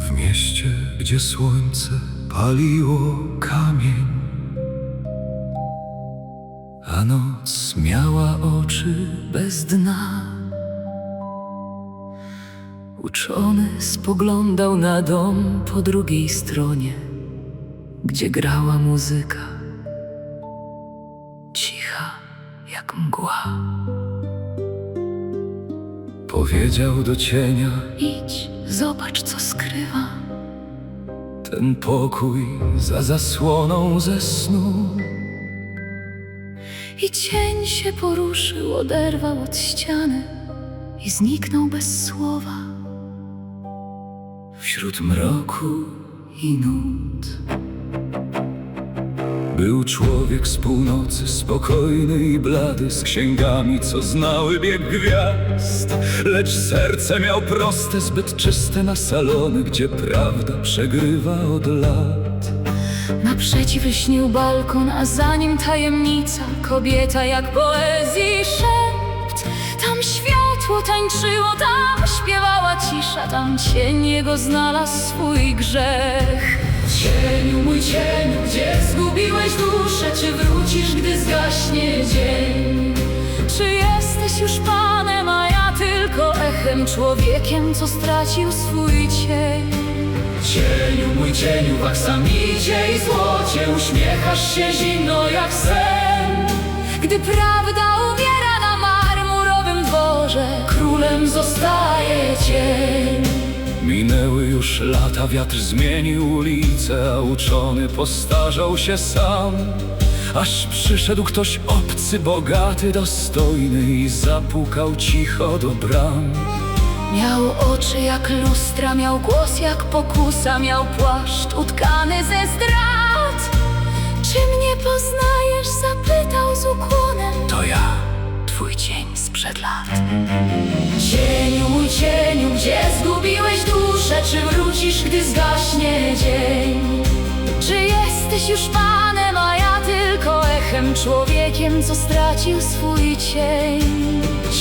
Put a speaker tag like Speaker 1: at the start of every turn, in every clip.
Speaker 1: W mieście, gdzie słońce paliło kamień, a noc miała oczy bez dna, uczony spoglądał na dom po drugiej stronie, gdzie grała muzyka, cicha jak mgła. Powiedział do cienia: idź, zobacz, co skrywa ten pokój za zasłoną ze snu. I cień się poruszył, oderwał od ściany i zniknął bez słowa wśród mroku i nut. Był człowiek z północy, spokojny i blady, z księgami, co znały bieg gwiazd. Lecz serce miał proste, zbyt czyste na salony, gdzie prawda przegrywa od lat. Naprzeciw lśnił balkon, a za nim tajemnica, kobieta jak poezji szept. Tam światło tańczyło, tam śpiewała cisza, tam cień jego znalazł swój grzech. Cieniu, mój cieniu, gdzie zgubiłeś duszę? Czy wrócisz, gdy zgaśnie dzień? Czy jesteś już Panem, a ja tylko echem, człowiekiem, co stracił swój cień? Cieniu, mój cieniu, w aksamicie i złocie uśmiechasz się zimno jak sen. Gdy prawda umiera na marmurowym dworze, królem zostaje cień. Minęły już lata, wiatr zmienił ulicę, a uczony postarzał się sam. Aż przyszedł ktoś obcy, bogaty, dostojny i zapukał cicho do bram. Miał oczy jak lustra, miał głos jak pokusa, miał płaszcz utkany ze zdrad. Czy mnie poznajesz? Zapytał z ukłonem. To ja, twój cień sprzed lat. Cieniu, mój cieniu, gdzie zgubiłeś duszę? Czy wrócisz, gdy zgaśnie dzień? Czy jesteś już Panem, a ja tylko echem, człowiekiem, co stracił swój cień?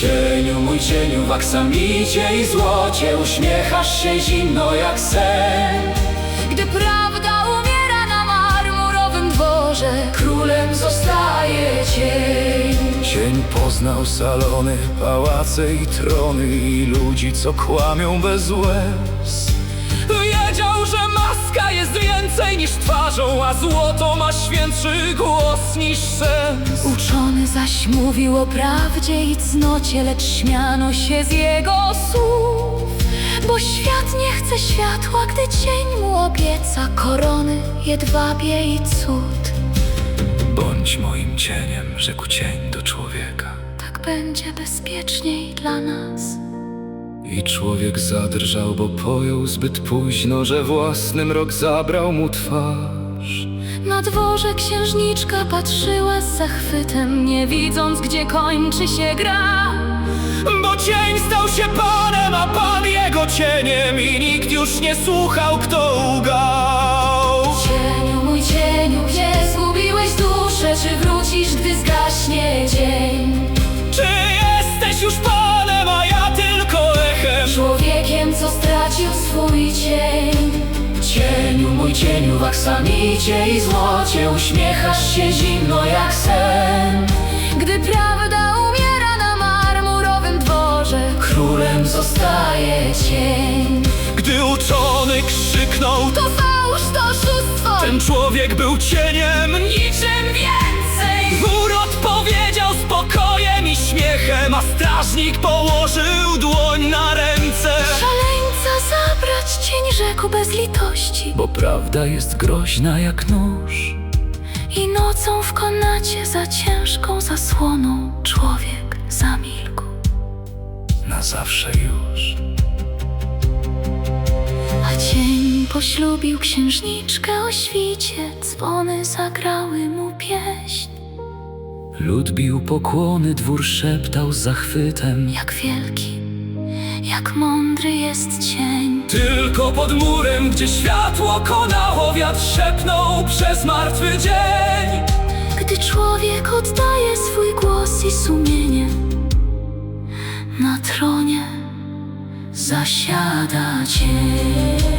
Speaker 1: Cieniu, mój cieniu, w aksamicie i złocie uśmiechasz się zimno jak sen. Gdy prawda umiera na marmurowym dworze, królem zostaje cień. Cień poznał salony, pałace i trony i ludzi, co kłamią bez łez. Wiedział, że maska jest więcej niż twarzą, a złoto ma świętszy głos niż sens. Uczony zaś mówił o prawdzie i cnocie, lecz śmiano się z jego słów. Bo świat nie chce światła, gdy cień mu obieca korony, jedwabie i cud. Bądź moim cieniem, rzekł cień do człowieka. Tak będzie bezpieczniej dla nas. I człowiek zadrżał, bo pojął zbyt późno, że własny mrok zabrał mu twarz. Na dworze księżniczka patrzyła z zachwytem, nie widząc, gdzie kończy się gra. Bo cień stał się Panem, a Pan jego cieniem, i nikt już nie słuchał, kto ugał. Cieniu, mój cieniu, gdzie zgubiłeś duszę? Czy wrócisz, gdy zgaśnie dzień? Czy jesteś już Panem, a ja tylko echem, człowiekiem, co stracił swój cień? Cieniu, mój cieniu, w aksamicie i złocie uśmiechasz się zimno jak sen. Gdy prawda umiera na marmurowym dworze, królem zostaje cień. Gdy uczony krzyknął: to fałsz, to oszustwo! Ten człowiek był cieniem, niczym więcej. Wór odpowiedział spokojem i śmiechem, a strażnik położył dłoń na ręce. Szaleńca zabrać cień, rzekł bez litości, bo prawda jest groźna jak nóż. I nocą w komnacie za ciężką zasłoną człowiek zamilkł na zawsze już. A cień poślubił księżniczkę o świcie, dzwony zagrały mu pieśń. Lud bił pokłony, dwór szeptał z zachwytem: jak wielki, jak mądry jest cień. Tylko pod murem, gdzie światło konało, wiatr szepnął przez martwy dzień. Gdy człowiek oddaje swój głos i sumienie, na tronie zasiada cień.